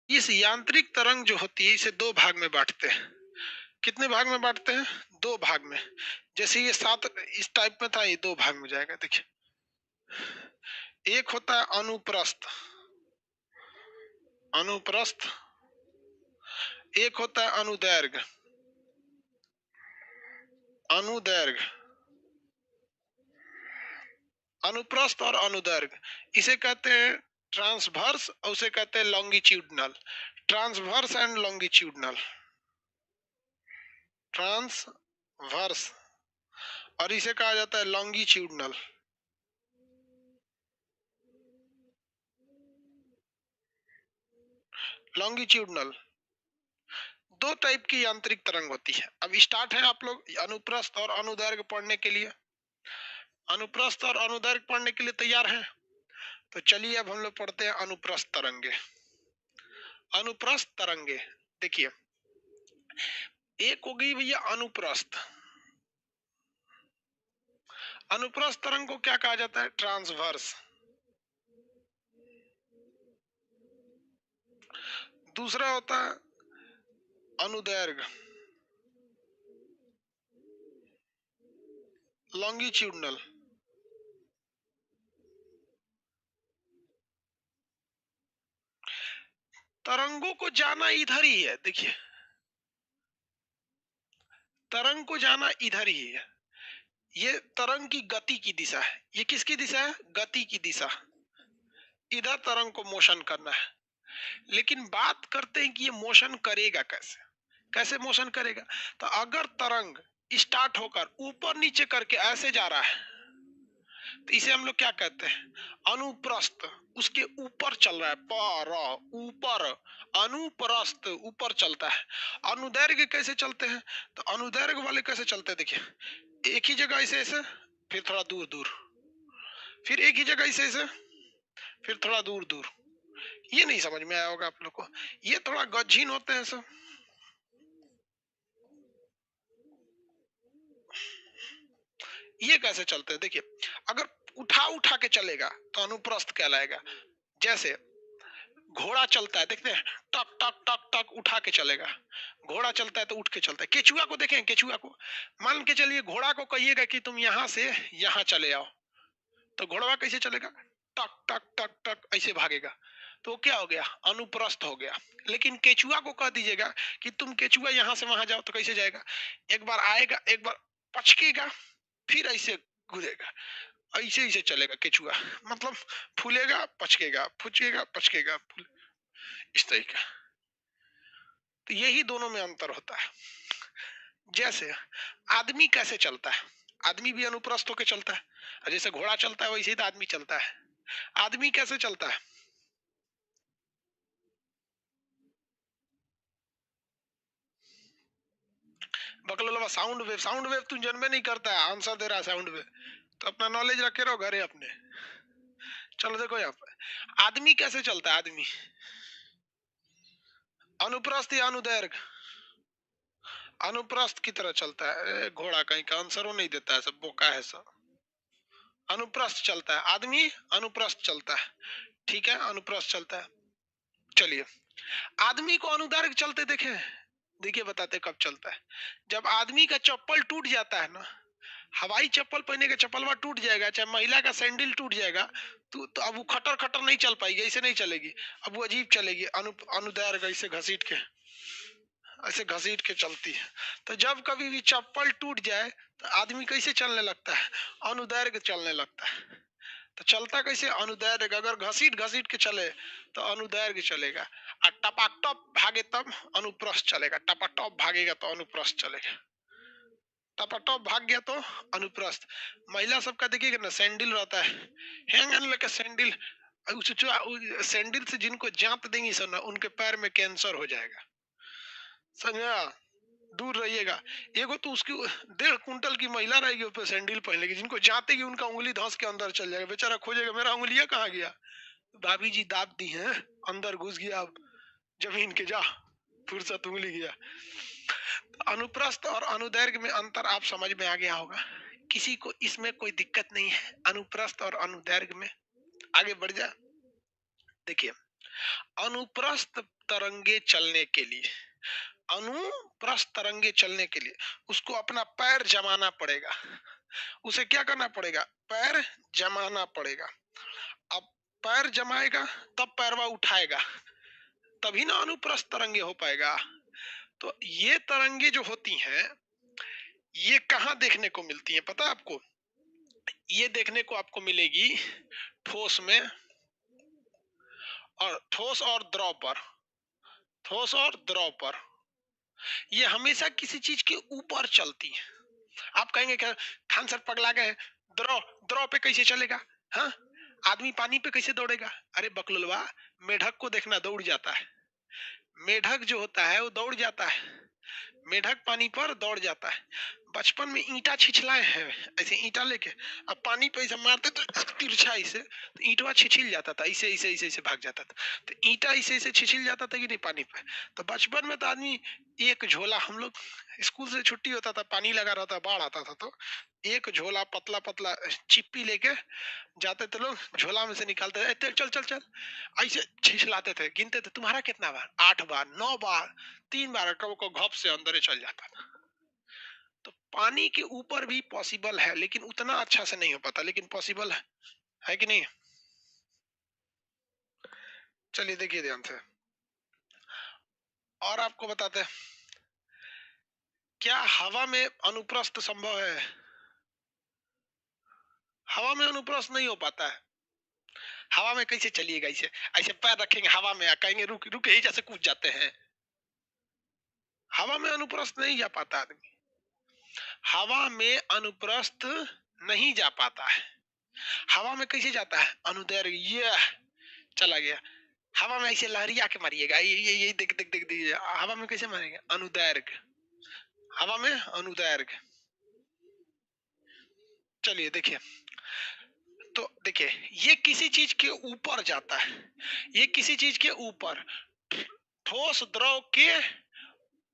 इस यांत्रिक तरंग जो होती है इसे दो भाग में बांटते हैं। कितने भाग में बांटते हैं? दो भाग में। जैसे ये सात इस टाइप में था, ये दो भाग में जाएगा। देखिए, एक होता है अनुप्रस्थ, अनुप्रस्थ, एक होता है अनुदैर्घ्य, अनुदैर्घ्य, अनुप्रस्थ और अनुदैर्घ्य। इसे कहते हैं ट्रांसवर्स और उसे कहते हैं longitudinal. Transverse and longitudinal, transverse, और इसे कहा जाता है लॉन्गिट्यूडनल। लॉन्गिट्यूडनल दो टाइप की यांत्रिक तरंग होती है। अब स्टार्ट है आप लोग अनुप्रस्थ और अनुदैर्घ्य पढ़ने के लिए। अनुप्रस्थ और अनुदैर्घ्य पढ़ने के लिए तैयार हैं? तो चलिए अब हम लोग पढ़ते हैं अनुप्रस्थ तरंगे। अनुप्रस्थ तरंगे, देखिए, एक होगी भैया अनुप्रस्थ। अनुप्रस्थ तरंग को क्या कहा जाता है? ट्रांसवर्स। दूसरा होता है अनुदैर्घ्य, लॉन्गिट्यूडनल। तरंगों को जाना इधर ही है। देखिए, तरंग को जाना इधर ही है। ये तरंग की गति की दिशा है। ये किसकी दिशा है? गति की दिशा। इधर तरंग को मोशन करना है। लेकिन बात करते हैं कि ये मोशन करेगा कैसे? कैसे मोशन करेगा? तो अगर तरंग स्टार्ट होकर ऊपर नीचे करके ऐसे जा रहा है तो इसे हम लोग क्या कहते हैं? अनुप्रस्थ। उसके ऊपर चल रहा है, पर ऊपर, अनुप्रस्थ ऊपर चलता है। अनुदैर्घ्य कैसे चलते हैं? तो अनुदैर्घ्य वाले कैसे चलते हैं? देखिए, एक ही जगह ऐसे ऐसे, फिर थोड़ा दूर दूर, फिर एक ही जगह ऐसे ऐसे, फिर थोड़ा दूर दूर। ये नहीं समझ में आया होगा आप लोग को। ये थोड़ा गज्जीन होते हैं सब। ये कैसे चलते हैं? देखिए, अगर उठा उठा के चलेगा तो अनुप्रस्थ कहलाएगा। जैसे घोड़ा चलता है, देखते हैं, टक टक टक टक उठा के चलेगा। घोड़ा चलता है तो उठ के चलता है। केचुआ को देखें, केचुआ को मान के चलिए, घोड़ा को कहिएगा कि तुम यहां से यहां चले आओ, तो घोड़ा कैसे चलेगा? टक टक टक टक ऐसे भागेगा। तो क्या हो गया? अनुप्रस्थ हो गया। लेकिन केचुआ को कह दीजिएगा कि तुम केचुआ यहां से वहां जाओ, तो कैसे जाएगा? एक बार आएगा, एक बार पचकेगा, फिर ऐसे घुरेगा, ऐसे ऐसे चलेगा केचुआ। मतलब फूलेगा पचकेगा, फूचेगा पचकेगा, इस तरीके। तो यही दोनों में अंतर होता है। जैसे आदमी कैसे चलता है? आदमी भी अनुप्रस्थ होकर चलता है, और जैसे घोड़ा चलता है वैसे ही तो आदमी चलता है। आदमी कैसे चलता है? बकलोलवा साउंड वेव, साउंड वेव तुम जन्मे नहीं करता है, आंसर दे रहा है साउंड वेव। तो अपना नॉलेज रखे रहो घरे अपने। चलो देखो यहाँ पर आदमी कैसे चलता है। आदमी अनुप्रस्थ या अनुदैर्घ्य? अनुप्रस्थ की तरह चलता है। घोड़ा कहीं का आंसर नहीं देता है, सब बोका है सब। अनुप्रस्थ चलता है आदमी, अनुप्रस्थ चलता है। ठीक है, अनुप्रस्थ चलता है। चलिए, आदमी को अनुदैर्घ्य चलते देखे? देखिए बताते कब चलता है। जब आदमी का चप्पल टूट जाता है ना, हवाई चप्पल पहने के चप्पलवा टूट जाएगा, चाहे महिला का सैंडल टूट जाएगा, तो अब वो खटर खटर नहीं चल पाएगी, ऐसे नहीं चलेगी। अब वो अजीब चलेगी, अनुदैर्घ्य ऐसे घसीट के, ऐसे घसीट के चलती है। तो जब कभी भी चप्पल टूट जाए तो आदमी कैसे चलने लगता है? अनुदैर्घ्य चलने लगता है। तो चलता कैसे? अनुदैर्घ्य। अगर घसीट घसीट के चले तो अनुदैर्घ्य चलेगा, और टपाटप भागे तब अनुप्रस्थ चलेगा। टपाटप भागेगा तो अनुप्रस्थ चलेगा। टपाटप भाग गया तो अनुप्रस्थ। महिला सबका देखिएगा ना, सैंडल रहता है, हैंग लेके सैंडल, सैंडल से जिनको जांत देंगी सर ना, उनके पैर में कैंसर हो जाएगा। समझा? दूर रहिएगा। एगो तो उसकी 1.5 कुंटल की महिला रहेगी, ऊपर सैंडल पहनेगी, जिनको जातेगी उनका उंगली धंस के अंदर चल जाएगा, बेचारा खोजेगा मेरा उंगलियां कहाँ गया। भाभी जी दाब दी हैं, अंदर घुस गया, अब जमीन के जा, फुर्सत उंगली गया। अनुप्रस्थ और अनुदैर्घ्य में अंतर आप समझ में आ गया होगा। किसी को इसमें कोई दिक्कत नहीं है अनुप्रस्थ और अनुदैर्घ्य में? आगे बढ़ जा। देखिए, अनुप्रस्थ तरंगे चलने के लिए, अनुप्रस्थ तरंगे चलने के लिए उसको अपना पैर जमाना पड़ेगा। उसे क्या करना पड़ेगा? पैर जमाना पड़ेगा। अब पैर जमाएगा तब पैरवा उठाएगा, तभी ना अनुप्रस्थ तरंगे हो पाएगा। तो ये तरंगे जो होती हैं ये कहाँ देखने को मिलती हैं पता है आपको? ये देखने को आपको मिलेगी ठोस में, और ठोस और द्रव पर, ठोस और द्रव पर। ये हमेशा किसी चीज के ऊपर चलती है। आप कहेंगे क्या खान सर पगला गए, द्रव द्रव पे कैसे चलेगा? हाँ, आदमी पानी पे कैसे दौड़ेगा? अरे बकलुलवा, मेढक को देखना दौड़ जाता है। मेढक जो होता है वो दौड़ जाता है, मेढक पानी पर दौड़ जाता है। बचपन में ईंटा छिछलाए हैं ऐसे, ईंटा लेके अब पानी पे ऐसे मारते तो तिरछा ऐसे, तो ईंटवा छिछिल जाता था, ऐसे ऐसे ऐसे ऐसे भाग जाता था। तो ईंटा ऐसे ऐसे छिछिल जाता था कि नहीं पानी पे। तो बचपन में तो आदमी एक झोला, हम लोग स्कूल से छुट्टी होता था, पानी लगा रहता, बाढ़ आता था, तो एक झोला पतला पतला चिप्पी लेके जाते थे लोग, झोला में से निकालते थे, चल चल चल ऐसे छिछलाते थे, गिनते थे तुम्हारा कितना बार, 8 बार, 9 बार, 3 बार, कब को घप से अंदर ही चल जाता था। तो पानी के ऊपर भी पॉसिबल है, लेकिन उतना अच्छा से नहीं हो पाता, लेकिन पॉसिबल है कि नहीं? चलिए देखिए ध्यान से, और आपको बताते हैं, क्या हवा में अनुप्रस्थ संभव है? हवा में अनुप्रस्थ नहीं हो पाता है। हवा में कैसे चलिएगा? ऐसे ऐसे पैर रखेंगे हवा में, कहेंगे रुक रुक, यही जैसे कूद जाते हैं। हवा में अनुप्रस्थ नहीं जा पाता आदमी, हवा में अनुप्रस्थ नहीं जा पाता है। हवा में कैसे जाता है? अनुदैर्घ्य, ये चला गया। हवा में ऐसे लहरिया के मारिएगा, ये देख देख देख देख, हवा में कैसे मारेंगे? अनुदैर्घ्य, हवा में अनुदैर्घ्य। चलिए देखिए, तो देखिए ये किसी चीज के ऊपर जाता है, ये किसी चीज के ऊपर, ठोस द्रव के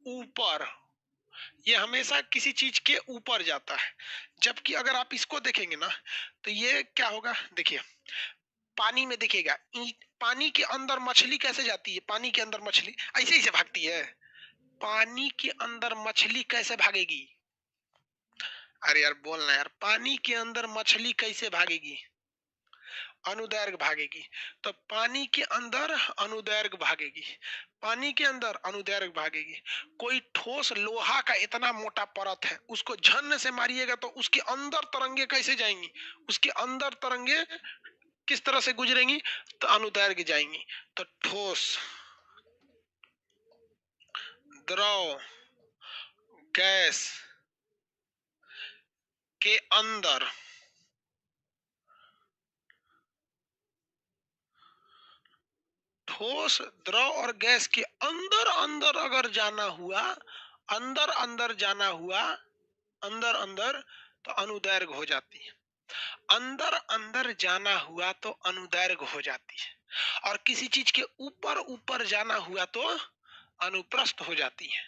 ऊपर, ये हमेशा किसी चीज के ऊपर जाता है। जबकि अगर आप इसको देखेंगे ना, तो ये क्या होगा? देखिए पानी में देखिएगा, पानी के अंदर मछली कैसे जाती है? पानी के अंदर मछली ऐसे ही से भागती है। पानी के अंदर मछली कैसे भागेगी? अरे यार बोलना यार, पानी के अंदर मछली कैसे भागेगी? अनुदैर्घ्य भागेगी। तो पानी के अंदर अनुदैर्घ्य भागेगी, पानी के अंदर अनुदैर्घ्य भागेगी। कोई ठोस लोहा का इतना मोटा परत है, उसको झन्न से मारिएगा तो उसके अंदर तरंगे कैसे जाएंगी? उसके अंदर तरंगे किस तरह से गुजरेंगी? तो अनुदैर्घ्य जाएंगी। तो ठोस, द्रव, गैस के अंदर, ठोस, द्रव और गैस के अंदर अंदर अगर जाना हुआ, अंदर अंदर जाना हुआ, अंदर अंदर, तो अनुदैर्घ्य हो जाती है। अंदर अंदर जाना हुआ तो अनुदैर्घ्य हो जाती है, और किसी चीज के ऊपर ऊपर जाना हुआ तो अनुप्रस्थ हो जाती है।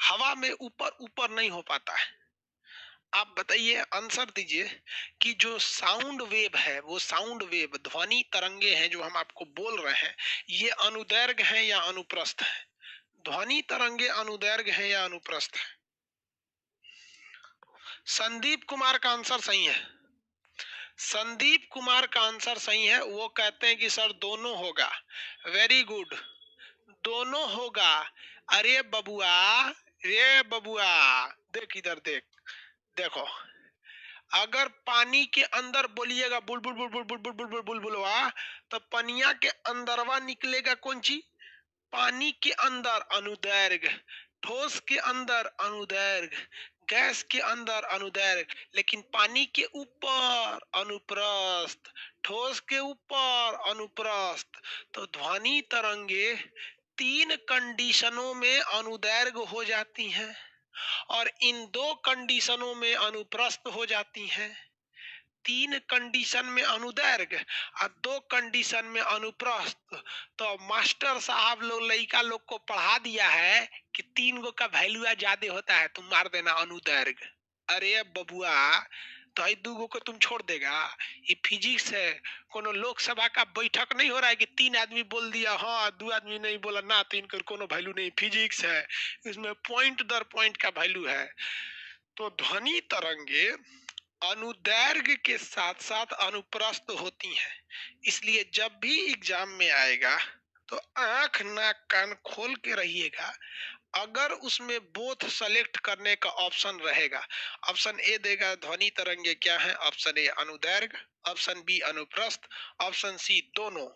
हवा में ऊपर ऊपर नहीं हो पाता है। आप बताइए, आंसर दीजिए कि जो साउंड वेव है, वो साउंड वेव, ध्वनि तरंगे हैं जो हम आपको बोल रहे हैं, ये अनुदैर्घ्य है या अनुप्रस्थ है? ध्वनि तरंगे अनुदैर्घ्य है या अनुप्रस्थ है? संदीप कुमार का आंसर सही है। संदीप कुमार का आंसर सही है। वो कहते हैं कि सर दोनों होगा। वेरी गुड, दोनों होगा। अरे बबुआ, रे बबुआ, देख इधर देख, देखो अगर पानी के अंदर बोलिएगा बुलबुल बुलबुल बुलबुल बुलबुल बुलबुलवा, तो पनिया के अंदरवा निकलेगा कौन चीज? पानी के अंदर अनुदैर्घ्य, ठोस के अंदर अनुदैर्घ्य, गैस के अंदर अनुदैर्घ्य, लेकिन पानी के ऊपर अनुप्रस्थ, ठोस के ऊपर अनुप्रस्थ। तो ध्वनि तरंगे 3 कंडीशनों में अनुदैर्घ्य हो जाती हैं, और इन 2 कंडीशनों में अनुप्रस्थ हो जाती हैं। 3 कंडीशन में अनुदैर्घ्य और 2 कंडीशन में अनुप्रस्थ। तो मास्टर साहब लोग लड़का लोग को पढ़ा दिया है कि 3 गो का वैल्यू ज्यादा होता है, तुम मार देना अनुदैर्घ्य। अरे बबुआ, तो आई दूगो को तुम छोड़ देगा? ये फिजिक्स है। कोनो लोकसभा का बैठक नहीं हो रहा है कि 3 आदमी बोल दिया हाँ, 2 आदमी नहीं बोला ना, तो इनका कोनो वैल्यू नहीं। फिजिक्स है, इसमें पॉइंट दर पॉइंट का वैल्यू है। तो ध्वनि तरंगे अनुदैर्घ्य के साथ साथ अनुप्रस्थ होती हैं। इसलिए जब भी एग्जाम में आएगा तो आंख नाक कान खोल के रहिएगा। अगर उसमें बोथ सेलेक्ट करने का ऑप्शन रहेगा, ऑप्शन ए देगा ध्वनि तरंगे क्या है, ऑप्शन ए अनुदैर्घ्य, ऑप्शन बी अनुप्रस्थ, ऑप्शन सी दोनों,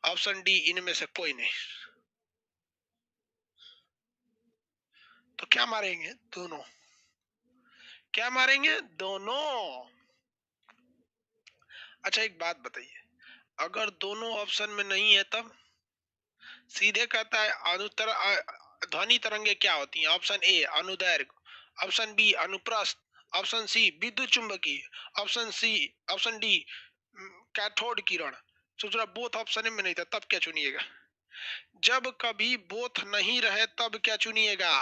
ऑप्शन डी इनमें से कोई नहीं। तो क्या मारेंगे? दोनों। क्या मारेंगे? दोनों। अच्छा एक बात बताइए, अगर दोनों ऑप्शन में नहीं है तब? सीधे कहता है अनुतर ध्वनि तरंगे क्या होती हैं? ऑप्शन ए अनुदैर्घ्य, ऑप्शन बी अनुप्रस्थ, ऑप्शन सी विद्युत चुंबकीय, ऑप्शन डी कैथोड किरण। सोच रहा बोथ ऑप्शन में नहीं था, तब क्या चुनिएगा? जब कभी बोथ नहीं रहे तब क्या चुनिएगा?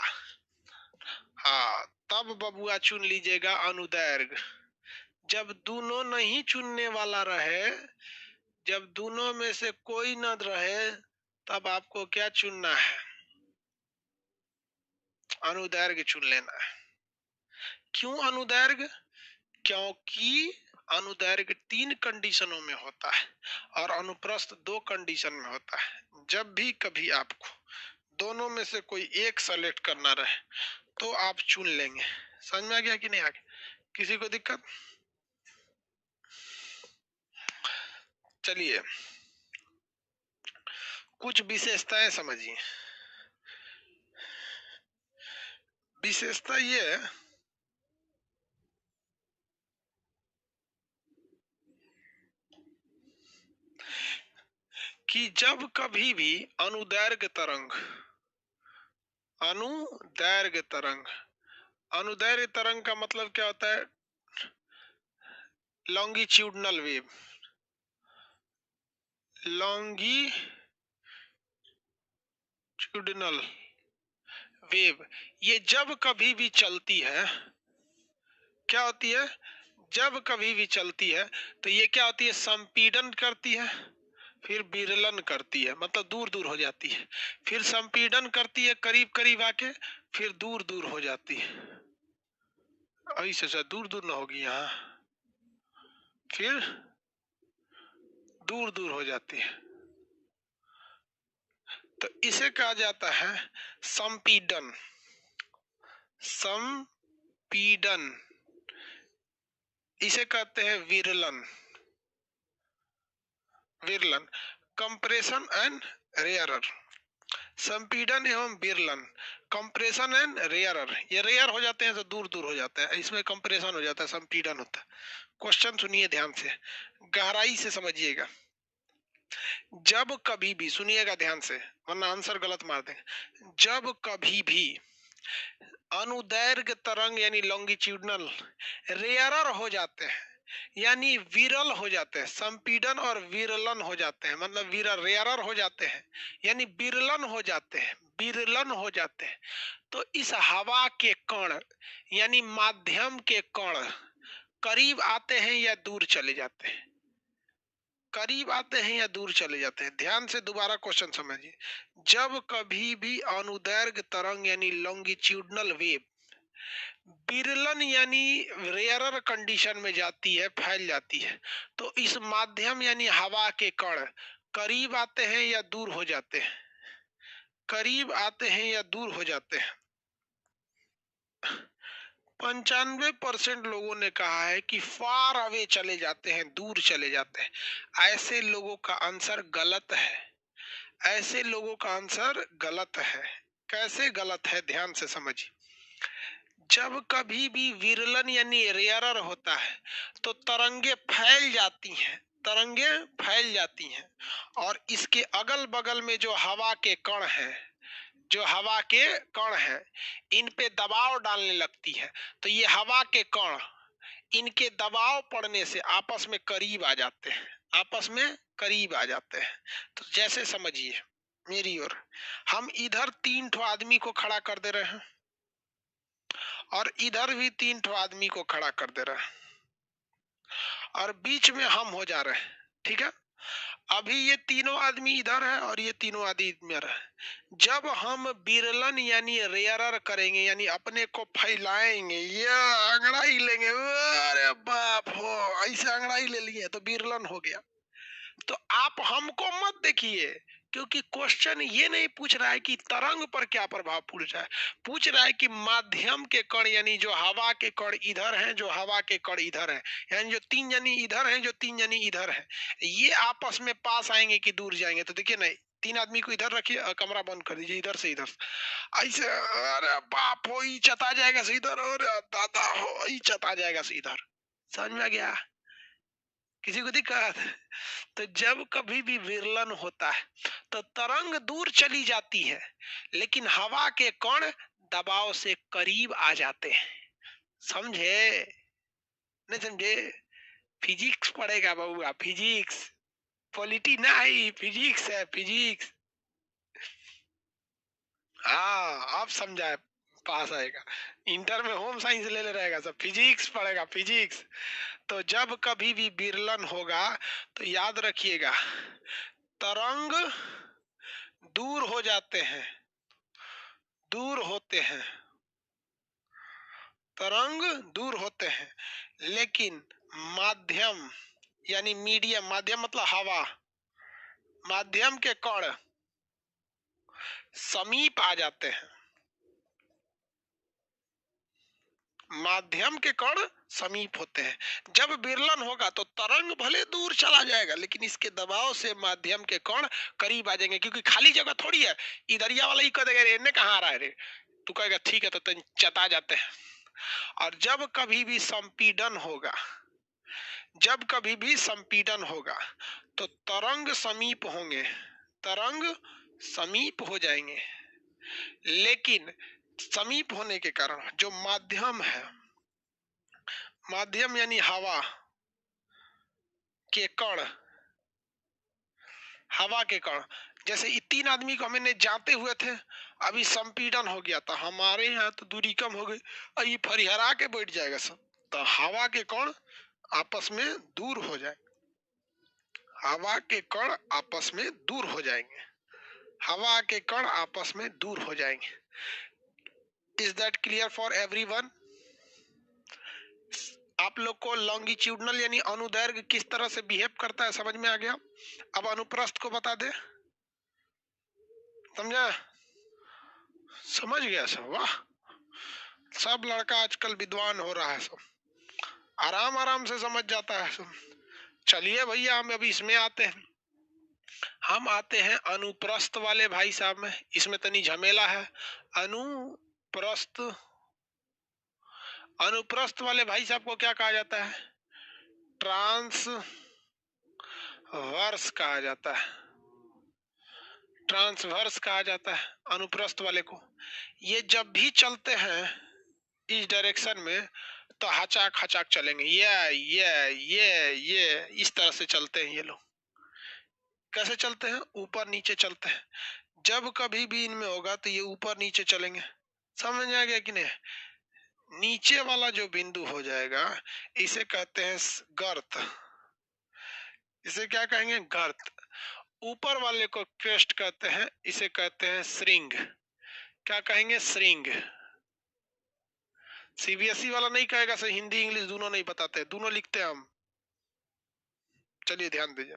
हाँ, तब बबुआ चुन लीजिएगा अनुदैर्घ्य। जब दोनों नहीं चुनने वाला रहे, जब दोनों में से कोई न रहे, तब आपको क्या चुनना है? अनुदैर्घ्य चुन लेना है। क्यों अनुदैर्घ्य? क्योंकि अनुदैर्घ्य 3 कंडीशनों में होता है और अनुप्रस्थ 2 कंडीशन में होता है। जब भी कभी आपको दोनों में से कोई एक सेलेक्ट करना रहे तो आप चुन लेंगे। समझ में आ गया कि नहीं आ गया? किसी को दिक्कत? चलिए कुछ विशेषताएं समझिए। विशेषता ये है कि जब कभी भी अनुदैर्घ्य तरंग अनुदैर्घ्य तरंग का मतलब क्या होता है? लॉन्गिट्यूडनल वेव, लॉन्गिट्यूडनल वेव, ये जब कभी भी चलती है, क्या होती है? जब कभी भी चलती है तो ये क्या होती है? संपीड़न करती है, फिर विरलन करती है, मतलब दूर दूर हो जाती है, फिर संपीड़न करती है करीब करीब आके, फिर दूर दूर हो जाती है। ऐसे दूर दूर ना होगी यहाँ, फिर दूर दूर हो जाती है। तो इसे कहा जाता है संपीड़न। संपीड़न इसे कहते हैं विरलन। विरलन, कंप्रेशन एंड रेयरर। संपीड़न एवं विरलन, कंप्रेशन एंड रेयरर। ये रेयर हो जाते हैं तो दूर दूर हो जाता है, इसमें कंप्रेशन हो जाता है, संपीड़न होता है। क्वेश्चन सुनिए ध्यान से, गहराई से समझिएगा। जब कभी भी, सुनिएगा ध्यान से वरना आंसर गलत मार देंगे। जब कभी भी अनुदैर्घ्य तरंग यानी लॉन्गिट्यूडनल रेयरर हो जाते हैं, यानी विरल हो जाते हैं, संपीड़न और विरलन हो जाते हैं, मतलब विरल रेयरर हो जाते हैं यानी विरलन हो जाते हैं, विरलन हो जाते हैं, तो इस हवा के कण यानी माध्यम के कण करीब आते हैं या दूर चले जाते हैं? करीब आते हैं या दूर चले जाते हैं? ध्यान से दोबारा क्वेश्चन समझिए। जब कभी भी अनुदैर्घ्य तरंग यानी लॉन्गिट्यूडनल वेव विरलन यानी रेयरर कंडीशन में जाती है, फैल जाती है, तो इस माध्यम यानी हवा के कण करीब आते हैं या दूर हो जाते हैं? करीब आते हैं या दूर हो जाते हैं? 95% लोगों ने कहा है कि फार अवे चले जाते हैं, दूर चले जाते हैं। ऐसे लोगों का आंसर गलत है। ऐसे लोगों का आंसर गलत है। कैसे गलत है? ध्यान से समझिए। जब कभी भी विरलन यानी रेयरर होता है तो तरंगे फैल जाती हैं, तरंगे फैल जाती हैं और इसके अगल बगल में जो हवा के कण हैं, जो हवा के कण हैं, इन पे दबाव डालने लगती है, तो ये हवा के कण इनके दबाव पड़ने से आपस में करीब आ जाते हैं, आपस में करीब आ जाते हैं। तो जैसे समझिए मेरी ओर, हम इधर 3 ठो आदमी को खड़ा कर दे रहे हैं और इधर भी 3 ठो आदमी को खड़ा कर दे रहे हैं। और बीच में हम हो जा रहे हैं, ठीक है। अभी ये तीनों आदमी इधर है और ये तीनों आदमी इधर है। जब हम बिरलन यानी रेयरर करेंगे, यानी अपने को फैलाएंगे, ये अंगड़ाई लेंगे, अरे बाप हो, ऐसे अंगड़ाई ले लिए तो बिरलन हो गया। तो आप हमको मत देखिए, क्योंकि क्वेश्चन ये नहीं पूछ रहा है कि तरंग पर क्या प्रभाव पूछ रहा है कि माध्यम के कण यानी जो हवा के कण इधर हैं, जो हवा के कण इधर हैं, यानी जो तीन जनी इधर हैं, जो तीन जनी इधर हैं, ये आपस में पास आएंगे कि दूर जाएंगे। तो देखिए नहीं, तीन आदमी को इधर रखिए और कमरा बंद कर दीजिए, इधर से इधर ऐसे, अरे बाप हो, ई चता जाएगा से इधर, अरे दादा हो, ई चता जाएगा से इधर। समझ में आ गया किसी को दिक्कत? तो जब कभी भी विरलन होता है तो तरंग दूर चली जाती है, लेकिन हवा के कण दबाव से करीब आ जाते हैं। समझे नहीं समझे? फिजिक्स पढ़ेगा बउआ, फिजिक्स, पॉलिटी नहीं, फिजिक्स है, फिजिक्स। हाँ आप समझाए, पास आएगा। इंटर में होम साइंस ले रहेगा, सब फिजिक्स पढ़ेगा, फिजिक्स। तो जब कभी भी विरलन होगा तो याद रखिएगा, तरंग दूर हो जाते हैं, दूर होते हैं, तरंग दूर होते हैं, लेकिन माध्यम यानी मीडियम, माध्यम मतलब हवा, माध्यम के कण समीप आ जाते हैं। माध्यम के कण समीप होते हैं। जब विरलन होगा तो तरंग भले दूर चला जाएगा, लेकिन इसके दबाव से माध्यम के कण करीब आ जाएंगे, क्योंकि खाली जगह थोड़ी है। इधरिया वाला ही कह देगा रे, कहाँ आ रहा है रे, तू कहेगा ठीक है, तो तुम चता जाते हैं। और जब कभी भी संपीडन होगा, जब कभी भी संपीडन होगा तो तरंग समीप होंगे, तरंग समीप हो जाएंगे, लेकिन समीप होने के कारण जो माध्यम है, माध्यम यानी हवा के कण, हवा के कण, जैसे तीन आदमी को हमने जाते हुए थे, अभी संपीडन हो गया तो हमारे यहाँ तो दूरी कम हो गई, और ये फरिहरा के बैठ जाएगा सब, तो हवा के कण आपस में दूर हो जाए, हवा के कण आपस में दूर हो जाएंगे, हवा के कण आपस में दूर हो जाएंगे। Is that clear for everyone? आप लोग को लॉन्गिट्यूडनल यानी अनुदैर्घ्य किस तरह से बिहेव करता है समझ में आ गया? अब अनुप्रस्थ को बता दे, समझा? समझ गया सब? वाह, सब लड़का आजकल विद्वान हो रहा है, सब आराम आराम से समझ जाता है सब। चलिए भैया, हम अभी इसमें आते हैं, हम आते हैं अनुप्रस्थ वाले भाई साहब में। इसमें तनी झमेला है। अनुप्रस्थ, अनुप्रस्थ वाले भाई साहब को क्या कहा जाता है? ट्रांसवर्स कहा जाता है, ट्रांसवर्स कहा जाता है अनुप्रस्थ वाले को। ये जब भी चलते हैं इस डायरेक्शन में तो हचाक हचाक चलेंगे, ये इस तरह से चलते हैं ये लोग। कैसे चलते हैं? ऊपर नीचे चलते हैं। जब कभी भी इनमें होगा तो ये ऊपर नीचे चलेंगे। समझ में आ गया कि नहीं? नीचे वाला जो बिंदु हो जाएगा इसे कहते हैं गर्त, इसे क्या कहेंगे? गर्त। ऊपर वाले को क्रेस्ट कहते हैं, इसे कहते हैं श्रृंग। क्या कहेंगे? श्रृंग। सीबीएसई वाला नहीं कहेगा, सर हिंदी इंग्लिश दोनों नहीं बताते, दोनों लिखते हैं हम। चलिए ध्यान दीजिए,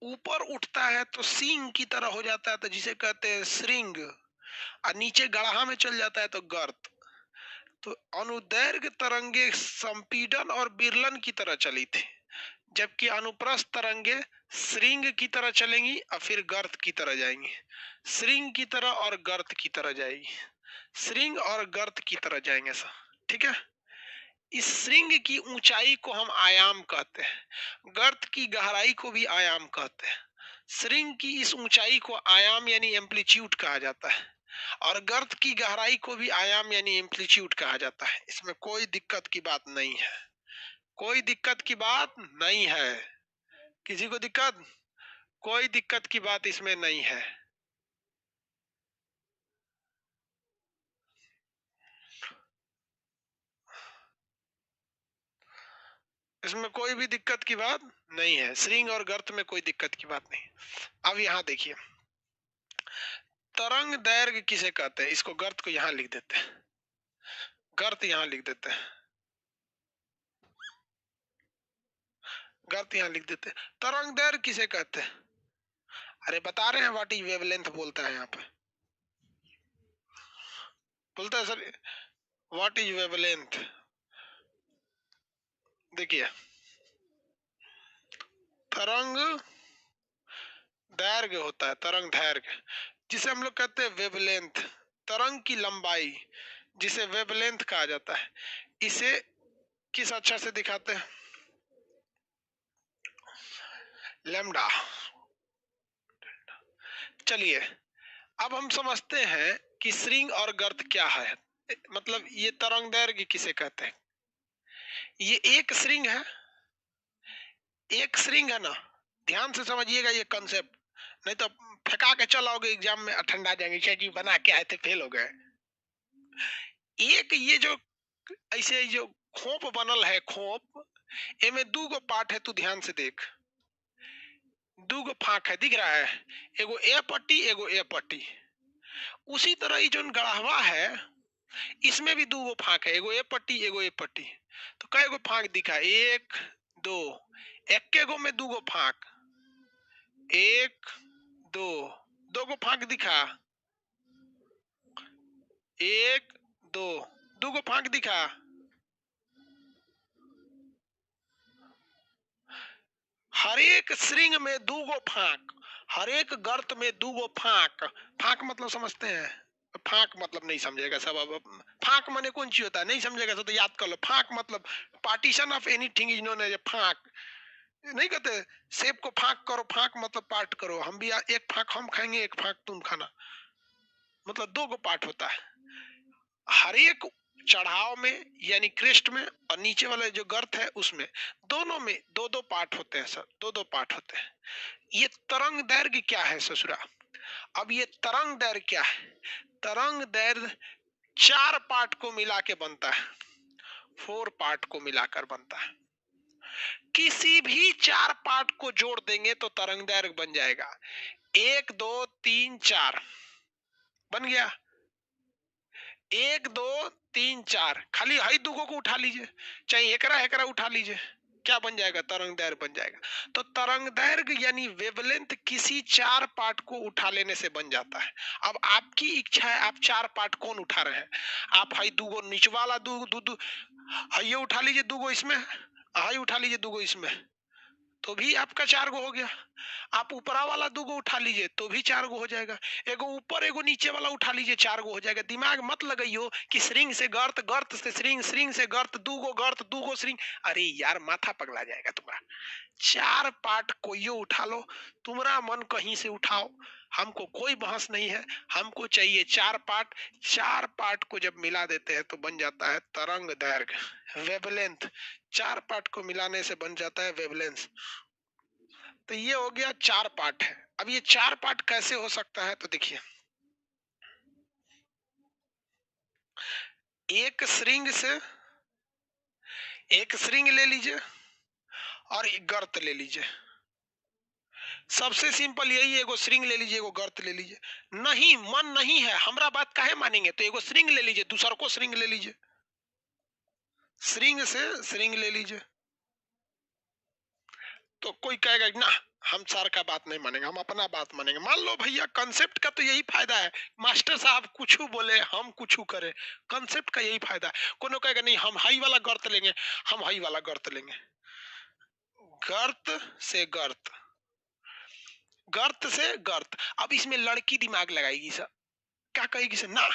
ऊपर उठता है तो सींग की तरह हो जाता है, तो जिसे कहते हैं श्रृंग, और नीचे गढ़ा में चल जाता है तो गर्त। तो अनुदैर्घ्य तरंगे संपीडन और विरलन की तरह चली थी, जबकि अनुप्रस्थ तरंगे श्रृंग की तरह चलेंगी और फिर गर्त की तरह जाएंगी, श्रृंग की तरह और गर्त की तरह जाएगी, श्रृंग और गर्त की तरह जाएंगे सर, ठीक है। इस श्रृंग की ऊंचाई को हम आयाम कहते हैं, गर्त की गहराई को भी आयाम कहते हैं। श्रृंग की इस ऊंचाई को आयाम यानी एम्पलीट्यूड कहा जाता है, और गर्त की गहराई को भी आयाम यानी एम्पलीट्यूड कहा जाता है। इसमें कोई दिक्कत की बात नहीं है, कोई दिक्कत की बात नहीं है। किसी को दिक्कत? कोई दिक्कत की बात इसमें नहीं है। इसमें कोई भी दिक्कत की बात नहीं है, श्रृंग और गर्त में कोई दिक्कत की बात नहीं। अब यहाँ देखिए, तरंग दैर्घ्य किसे कहते हैं, इसको गर्त को यहाँ लिख देते हैं, गर्त यहाँ लिख देते हैं, गर्त यहाँ लिख देते हैं। तरंग दैर्घ्य किसे कहते हैं? अरे बता रहे हैं, व्हाट इज वेवलेंथ बोलता है यहाँ पे, बोलता है सर व्हाट इज वेवलेंथ। देखिए, तरंग दैर्घ्य होता है, तरंग दैर्घ्य, जिसे हम लोग कहते हैं वेवलेंथ, तरंग की लंबाई, जिसे वेवलेंथ कहा जाता है। इसे किस अक्षर से दिखाते हैं? लैम्डा। चलिए, अब हम समझते हैं कि श्रृंग और गर्त क्या है, मतलब ये तरंग दैर्घ्य किसे कहते हैं। ये एक श्रृंग है, एक श्रृंग है ना, ध्यान से समझिएगा ये कंसेप्ट, नहीं तो फेंका के चलाओगे एग्जाम में ठंडा जाएंगे, जी बना के आए थे फेल हो गए। एक ये जो ऐसे जो खोप बनल है, खोप, इनमें दो गो पार्ट है, तू ध्यान से देख, दो गो फाक है, दिख रहा है, एगो ए पट्टी एगो ए पट्टी। उसी तरह ये जो गढ़ावा है, इसमें भी दो गो फाक है, एगो ए पट्टी एगो ए पट्टी। तो कई गो फाक दिखा, एक दो, एक के गो में दो गो फाक, एक दो, दो गो फाक दिखा, एक दो, दो गो फाक दिखा। हर एक श्रृंग में दो गो फाक, हर एक गर्त में दो गो फाक। फाक मतलब समझते हैं? फाक मतलब नहीं समझेगा सब। अब फाक माने कौन चीज होता है, नहीं समझेगा तो याद कर लो। फाक मतलब partition of anything is known as फाक। नहीं कहते सेब को फाक करो, फाक मतलब पार्ट करो। हम भी एक फाक हम खाएंगे, एक फाक तुम खाना, मतलब दो गो पार्ट होता है हर एक चढ़ाव में, यानी क्रेस्ट में, और नीचे वाले जो गर्त है उसमें, दोनों में दो दो पार्ट होते हैं सर, दो दो पार्ट होते हैं। ये तरंग दैर्घ्य क्या है ससुरा? अब ये तरंग दैर्घ्य क्या है? तरंग दैर्घ्य चार पार्ट को मिला के बनता है, 4 पार्ट को मिलाकर बनता है। किसी भी चार पार्ट को जोड़ देंगे तो तरंग दैर्घ्य बन जाएगा। 1 2 3 4 बन गया, 1 2 3 4, खाली हाई दुगो को उठा लीजिए, चाहे एकरा एकरा उठा लीजिए, क्या बन जाएगा? तरंग दैर्घ्य बन जाएगा। तो तरंग दैर्घ्य यानी वेवलेंथ किसी चार पार्ट को उठा लेने से बन जाता है। अब आपकी इच्छा है, आप चार पार्ट कौन उठा रहे हैं? आप हाई दुगो नीचे वाला दू दू दू हाई उठा लीजिए, दुगो इसमें, हाई उठा लीजिए दुगो इसमें, तो भी आपका 4 गो हो गया। आप ऊपरा वाला 2 गो उठा लीजिए तो भी 4 गो हो जाएगा। एगो ऊपर एगो नीचे वाला उठा लीजिए, 4 गो हो जाएगा। दिमाग मत लगाइयो कि श्रृंग से गर्त, गर्त से श्रृंग, श्रृंग से गर्त, 2 गो गर्त 2 गो श्रृंग। अरे यार माथा पगला जाएगा तुम्हारा। 4 पार्ट कोइयो उठा लो, तुम्हारा मन कहीं से उठाओ, हमको कोई बहस नहीं है। हमको चाहिए 4 पार्ट। 4 पार्ट को जब मिला देते हैं तो बन जाता है तरंग दैर्घ्य, वेवलेंथ। 4 पार्ट को मिलाने से बन जाता है वेवलेंथ। तो ये हो गया 4 पार्ट है। अब ये 4 पार्ट कैसे हो सकता है? तो देखिए, एक श्रृंग से एक श्रृंग ले लीजिए और एक गर्त ले लीजिए। सबसे सिंपल यही, एगो श्रृंग ले लीजिए, एगो गर्त ले लीजिए। नहीं, मन नहीं है, हमरा बात काहे मानेंगे? तो एगो श्रृंग ले लीजिए, दूसर को श्रृंग ले लीजिए, श्रृंग से श्रृंग ले लीजिए। तो कोई कहेगा ना हम सर का बात नहीं मानेंगे, हम अपना बात मानेंगे। मान लो भैया, कंसेप्ट का तो यही फायदा है, मास्टर साहब कुछ बोले हम कुछ करें, कंसेप्ट का यही फायदा है। कोनो कहेगा नहीं हम हाई वाला गर्त लेंगे, हम हाई वाला गर्त लेंगे। गर्त से गर्त, गर्त से गर्त। अब इसमें लड़की दिमाग लगाएगी सर, क्या कहेगी सर? ना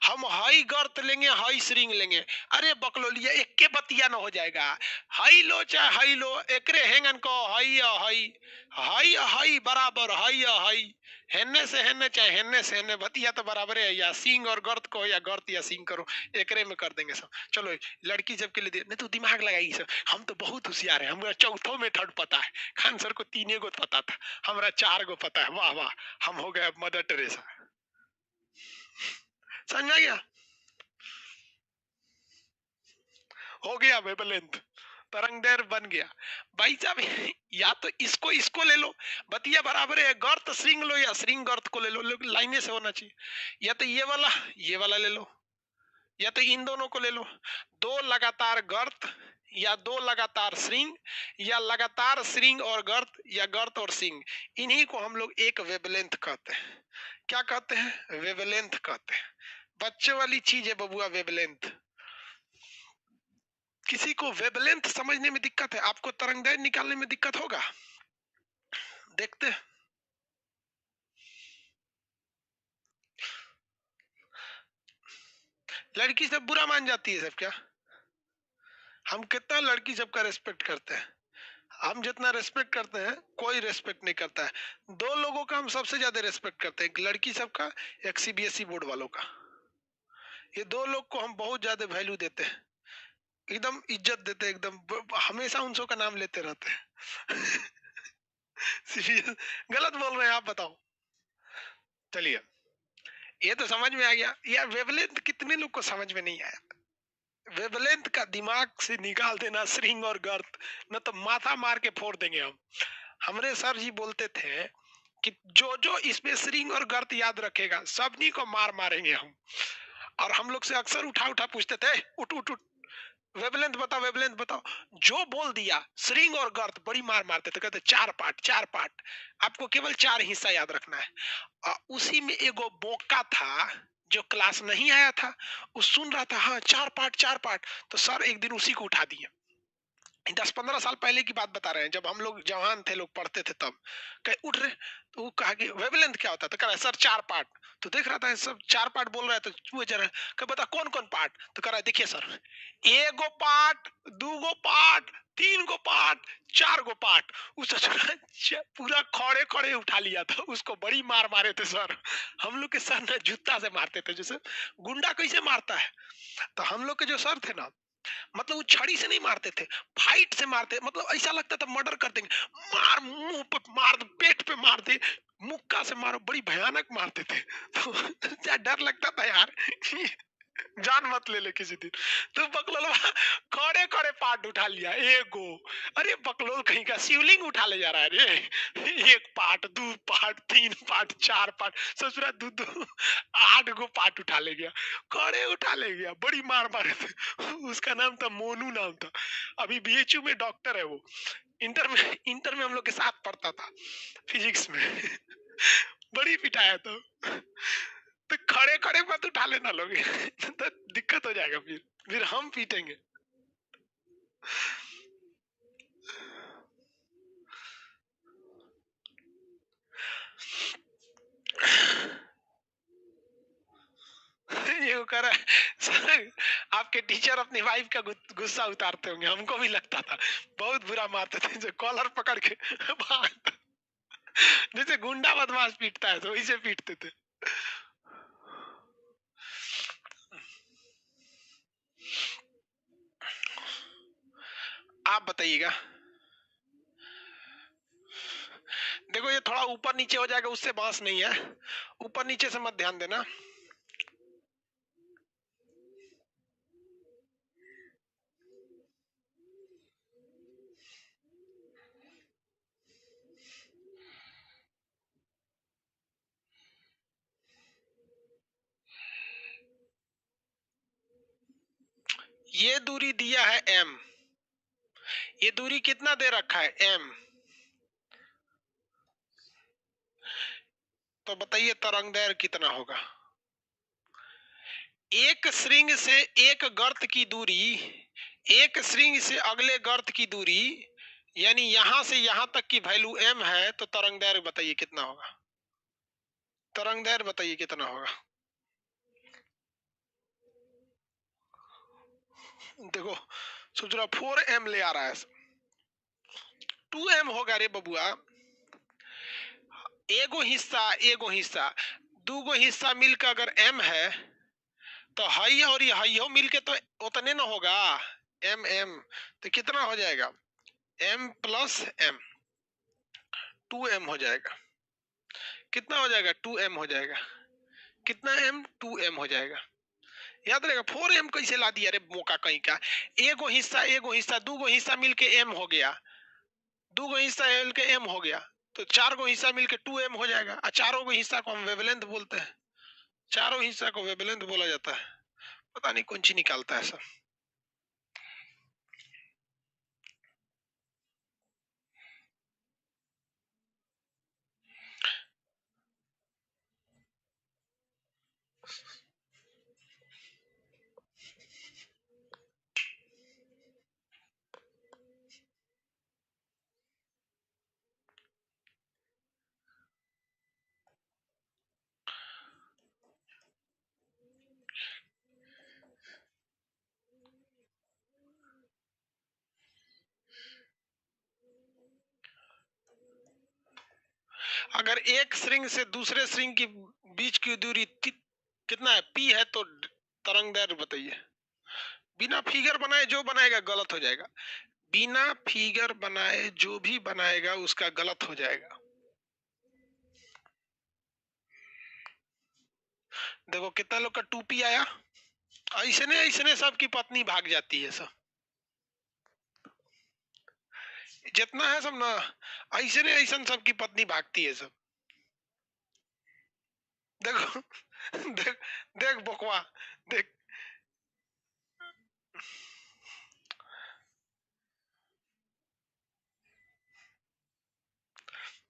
हम हाई गर्त लेंगे, हाई श्रृंग लेंगे। अरे बकलोलिया, एक के बतिया न हो जाएगा। हाई लो चाहे हाई लो, एकरे हेंगन को हाई या हाई, हाई हाई बराबर, हाई या हाई, हेन्ने से हेन्ने चाहे हेन्ने से हेन्ने, बतिया तो बराबर है। या सिंग और गर्त को, या गर्त या सिंग करो, एकरे में कर देंगे सब। चलो लड़की जब के लिए नहीं तो दिमाग लगाएगी सर, हम तो बहुत होशियार है, हमारा चौथों में थर्ड पता है। खान सर को 3 गो पता था, हमारा 4 गो पता है। वाह वाह, हम हो गए मदर टेरेसा। समझ में आ गया? हो गया वेवलेंथ। तरंग दैर्घ्य बन गया भाई साहब। या तो इसको इसको ले लो, बतिया बराबर है, गर्त श्रृंग लो या श्रृंग गर्त को ले लो, लाइने से होना चाहिए। या तो ये वाला ले लो, या तो इन दोनों को ले लो, दो लगातार गर्त या दो लगातार श्रृंग, या लगातार श्रृंग और गर्त या गर्त और श्रृंग, इन्हीं को हम लोग एक वेवलेंथ कहते हैं। क्या कहते हैं? वेवलेंथ कहते हैं। बच्चे वाली चीज है बबुआ वेवलेंथ। किसी को वेवलेंथ समझने में दिक्कत है, आपको तरंगदैर्घ्य निकालने में दिक्कत होगा? देखते हैं। लड़की सब बुरा मान जाती है सब क्या? हम कितना लड़की सबका रेस्पेक्ट करते हैं, हम जितना रेस्पेक्ट करते हैं कोई रेस्पेक्ट नहीं करता है। दो लोगों का हम सबसे ज्यादा रेस्पेक्ट करते हैं, एक लड़की सबका, एक सीबीएसई बोर्ड वालों का। ये दो लोग को हम बहुत ज्यादा वैल्यू देते हैं, एकदम इज्जत देते हैं, एकदम हमेशा उन सब का नाम लेते रहते हैं। सीरियस गलत बोल रहे हैं आप, बताओ। चलिए, ये तो समझ में आ गया यार। वेवलेंथ कितने लोग को समझ में नहीं आया? वेवलेंथ का दिमाग से निकाल देना श्रृंग और गर्त, न तो माथा मार के फोड़ देंगे हम। हमारे सर जी बोलते थे कि जो जो इसमें श्रृंग और गर्त याद रखेगा सबनी को मार मारेंगे हम। और हम लोग से अक्सर उठा उठा पूछते थे, उठ उठ उठ, वेवलेंथ बताओ, वेवलेंथ बताओ। जो बोल दिया श्रृंग और गर्त बड़ी मार मारते थे, कहते चार पार्ट, चार पार्ट, आपको केवल चार हिस्सा याद रखना है। उसी में एगो बोका था जो क्लास नहीं आया था, वो सुन रहा था, हाँ चार पार्ट, चार पार्ट। तो सर एक दिन उसी को उठा दिए। 10-15 साल पहले की बात बता रहे हैं, जब हम लोग जवान थे, लोग पढ़ते थे तब। कहे उठ रहे, तो वो कहा कि वेवलेंथ क्या होता है? तो कह रहा है सर चार पार्ट। तो देख रहा था सब चार पार्ट बोल रहा है, तो वो जरा कहे बता कौन कौन पार्ट? तो कह रहा है देखिए सर, एगो पार्ट, दूगो पार्ट, तीन गो पार्ट, चार गो पार्ट। उस पूरा खड़े खड़े उठा लिया था, उसको बड़ी मार मारे थे सर। हम लोग के सर ना जूता से मारते थे, जैसे गुंडा कैसे मारता है। तो हम लोग के जो सर थे ना, मतलब वो छड़ी से नहीं मारते थे, फाइट से मारते, मतलब ऐसा लगता था मर्डर कर देंगे। मार, मुंह पे मार दे, पेट पे मार दे, मुक्का से मारो, बड़ी भयानक मारते थे। तो क्या डर लगता था यार, जान मत ले ले किसी दिन। तो बकलोल खड़े खड़े पार्ट उठा लिया, एगो। अरे बकलोल कहीं का शिवलिंग उठा ले जा रहा है रे। एक पार्ट, दो पार्ट, तीन पार्ट, चार पार्ट, ससुरा दो दो 8 गो पार्ट उठा ले गया, खड़े उठा ले गया, बड़ी मार मारे थे। उसका नाम था मोनू, नाम था। अभी बीएचयू में डॉक्टर है वो। इंटर में हम लोग के साथ पढ़ता था फिजिक्स में। बड़ी पिटाया था। तो खड़े खड़े मत उठा लेना लोग। तो दिक्कत हो जाएगा, फिर हम पीटेंगे। ये कह रहा है सर आपके टीचर अपनी वाइफ का गुस्सा उतारते होंगे, हमको भी लगता था, बहुत बुरा मारते थे, जो कॉलर पकड़ के जैसे गुंडा बदमाश पीटता है तो इसे पीटते थे। आप बताइएगा। देखो ये थोड़ा ऊपर नीचे हो जाएगा, उससे बांस नहीं है, ऊपर नीचे से मत ध्यान देना। ये दूरी दिया है m, ये दूरी कितना दे रखा है m। तो बताइए तरंगदैर्घ्य कितना होगा? एक श्रृंग से एक गर्त की दूरी, एक श्रृंग से अगले गर्त की दूरी, यानी यहां से यहां तक की वैल्यू m है, तो तरंगदैर्घ्य बताइए कितना होगा? तरंगदैर्घ्य बताइए कितना होगा? देखो सोच रहा 4m ले आ रहा है, 2m होगा रे बबुआ। एगो हिस्सा दूगो हिस्सा मिलकर अगर m है, तो हई और हईयो मिलके तो उतने ना होगा, m। तो कितना हो जाएगा? m प्लस m, 2m हो जाएगा। कितना हो जाएगा? 2m हो जाएगा। कितना m? 2m हो जाएगा। याद रहेगा। 4m कैसे ला दिया रे मौका कहीं का। एगो हिस्सा दूगो हिस्सा मिलके m हो गया, दूगो हिस्सा मिलके m हो गया, तो चार गो हिस्सा मिलके 2m हो जाएगा। और चारों गो हिस्सा को हम वेवलेंथ बोलते हैं, चारों हिस्सा को वेवलेंथ बोला जाता है। पता नहीं कौन सी निकालता है सब। अगर एक श्रृंग से दूसरे श्रृंग की बीच की दूरी कितना है, p है, तो तरंग दैर्घ्य बताइए। बिना फिगर बनाए जो बनाएगा गलत हो जाएगा, बिना फिगर बनाए जो भी बनाएगा उसका गलत हो जाएगा। देखो कितना लोग का 2p आया। ऐसने सबकी पत्नी भाग जाती है सब, जितना है सब ना, ऐसन सबकी पत्नी भागती है सब। देखो देख देख बकवा, देख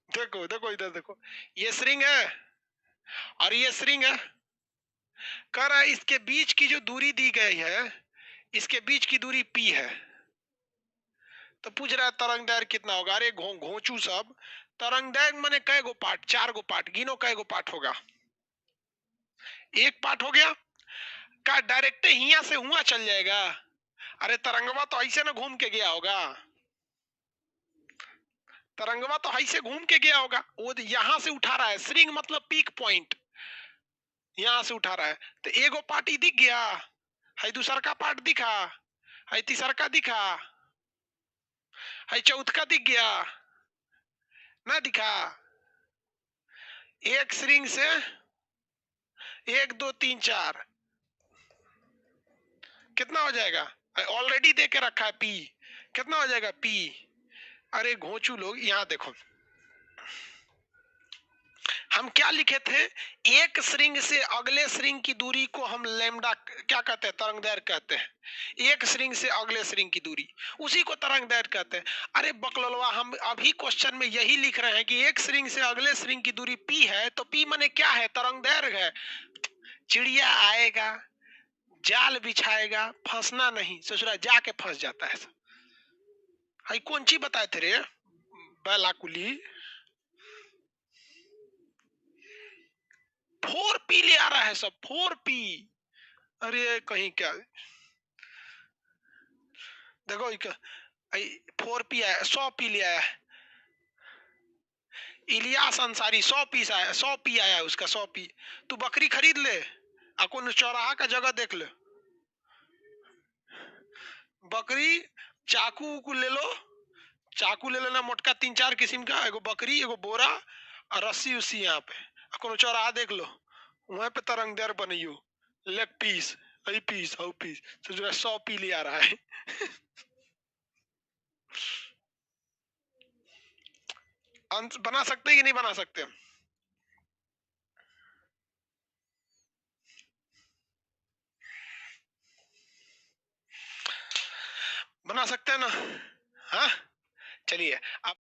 देखो देखो इधर देखो, ये श्रृंग है और ये श्रृंग है। कह रहा है इसके बीच की जो दूरी दी गई है, इसके बीच की दूरी p है। तो पूछ रहा है तरंग दैर्घ्य कितना होगा। अरे घोंचू सब, तरंग दैर्घ्य माने कै गो पार्ट, 4 गो पार्ट, गिनो कै गो पार्ट होगा। एक पार्ट हो गया का डायरेक्ट हिया से हुआ चल जाएगा। अरे तरंगवा तो ऐसे ना घूम के गया होगा, तरंगवा तो ऐसे घूम के गया होगा, वो यहां से उठा रहा है। श्रृंग मतलब पीक पॉइंट, यहां से उठा रहा है। तो एगो पार्टी दिख गया है, दूसर का पार्ट दिखा है, तीसर का दिखा है, चौथ का दिख गया ना दिखा। एक श्रृंग से 1 2 3 4 कितना हो जाएगा, ऑलरेडी दे के रखा है p, कितना हो जाएगा p। अरे घोंचू लोग यहाँ देखो, हम क्या लिखे थे, एक श्रृंग से अगले श्रृंग की दूरी को हम लैम्डा क्या कहते हैं, तरंग दैर्घ्य कहते हैं। एक श्रृंग से अगले श्रृंग की दूरी, उसी को तरंग दैर्घ्य कहते हैं। अरे बकलोलवा, हम अभी क्वेश्चन में यही लिख रहे हैं कि एक श्रृंग से अगले श्रृंग की दूरी p है, तो p माने क्या है, तरंग दैर्घ्य है। चिड़िया आएगा, जाल बिछाएगा, फंसना नहीं, ससुरा जाके फंस जाता है। हाई कौन ची बताए थे रे बैलाकुली। 4p ले आ रहा है सब, 4p। अरे कहीं क्या, देखो 4p आया, 100p ले आया इलियास अंसारी, 100 पीस आया, 100p आया उसका, 100p। तू बकरी खरीद ले, कौन चौराहा का जगह देख ले, बकरी चाकू ले लो, चाकू ले लेना मोटका 3 4 किस्म का, एगो बकरी, एगो बोरा और रस्सी उस्सी यहाँ पे, कौन चौराहा देख लो, वहां पे तरंग दैर्घ्य बनियो, leg piece, eye piece, how piece, तो जो 100p ले आ रहा है। अंत बना सकते हैं कि नहीं बना सकते, बना सकते हैं ना। हाँ चलिए अब